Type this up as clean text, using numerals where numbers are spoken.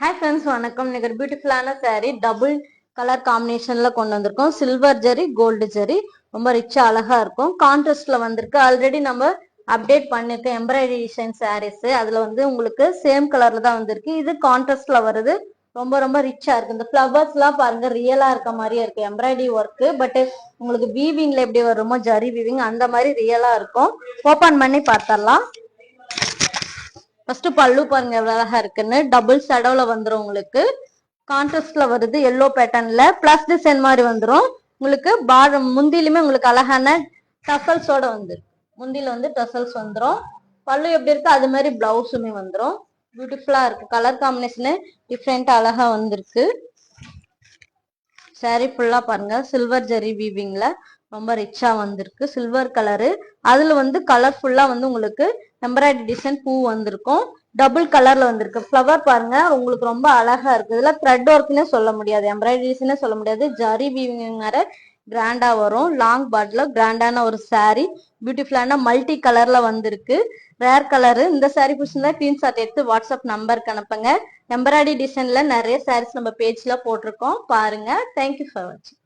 Hi friends, வணக்கம். இன்னைக்கு ஒரு பியூட்டிஃபுல்லான saree டபுள் கலர் காம்பினேஷன்ல கொண்டு வந்திருக்கோம். சில்வர் ஜெரி கோல்டு ஜெரி ரொம்ப ரிச்சா அழகா இருக்கும். கான்ட்ராஸ்ட்ல வந்திருக்கு. ஆல்ரெடி நம்ம அப்டேட் பண்ணிருக்கோம் எம்ப்ராய்டரி டிசைன் சாரீஸ். அதுல வந்து உங்களுக்கு சேம் கலர்ல தான் வந்திருக்கு. இது கான்ட்ராஸ்ட்ல வருது. ரொம்ப ரொம்ப ரிச்சா இருக்கு. இந்த ஃபிளவர்ஸ் எல்லாம் பாருங்க, ரியலா இருக்க மாதிரியே இருக்கு. எம்ப்ராய்டரி ஒர்க், பட் உங்களுக்கு வீவிங்ல எப்படி வருமோ ஜரி வீவிங் அந்த மாதிரி ரியலா இருக்கும். ஓபன் பண்ணி பார்த்தரலாம். ஃபர்ஸ்ட் பல்லு பாருங்க எவ்வளவு அழகா இருக்குன்னு. டபுள் ஷேடோல வந்துரும். உங்களுக்கு கான்ட்ராஸ்ட்ல வருது. எல்லோ பேட்டர்ன்ல பிளஸ் டிசைன் மாதிரி வந்துரும். உங்களுக்கு முந்திலுமே உங்களுக்கு அழகான டசல்ஸோட வந்து முந்தில வந்து டசல்ஸ் வந்துரும். பல்லு எப்படி இருக்கு அது மாதிரி பிளவுஸுமே வந்துரும். பியூட்டிஃபுல்லா இருக்கு. கலர் காம்பினேஷன் டிஃப்ரெண்டா அழகா வந்திருக்கு. சாரி ஃபுல்லா பாருங்க சில்வர் ஜெரி வீவிங்ல ரொம்ப ரிச்சா வந்திருக்கு. சில்வர் கலரு, அதுல வந்து கலர்ஃபுல்லா வந்து உங்களுக்கு எம்ப்ராய்டரி டிசைன் பூ வந்திருக்கும். டபுள் கலர்ல வந்திருக்கு. ஃபிளவர் பாருங்க உங்களுக்கு ரொம்ப அழகா இருக்கு. இதுல த்ரெட் ஒர்க்னே சொல்ல முடியாது, எம்ப்ராய்டரி டிசைனே சொல்ல முடியாது. ஜரி வீவிங் வேற கிராண்டா வரும். லாங் பாட்ல கிராண்டான ஒரு சாரி, பியூட்டிஃபுல்லான மல்டி கலர்ல வந்திருக்கு. Rare colour. இந்த சாரி பிடிச்சிருந்தா ஸ்கிரீன்ஷாட் எடுத்து வாட்ஸ்அப் நம்பருக்கு அனுப்புங்க. எம்ப்ராய்டரி டிசைன்ல நிறைய சாரீஸ் நம்ம பேஜ்ல போட்டிருக்கோம், பாருங்க. தேங்க்யூ ஃபார் வாட்சிங்.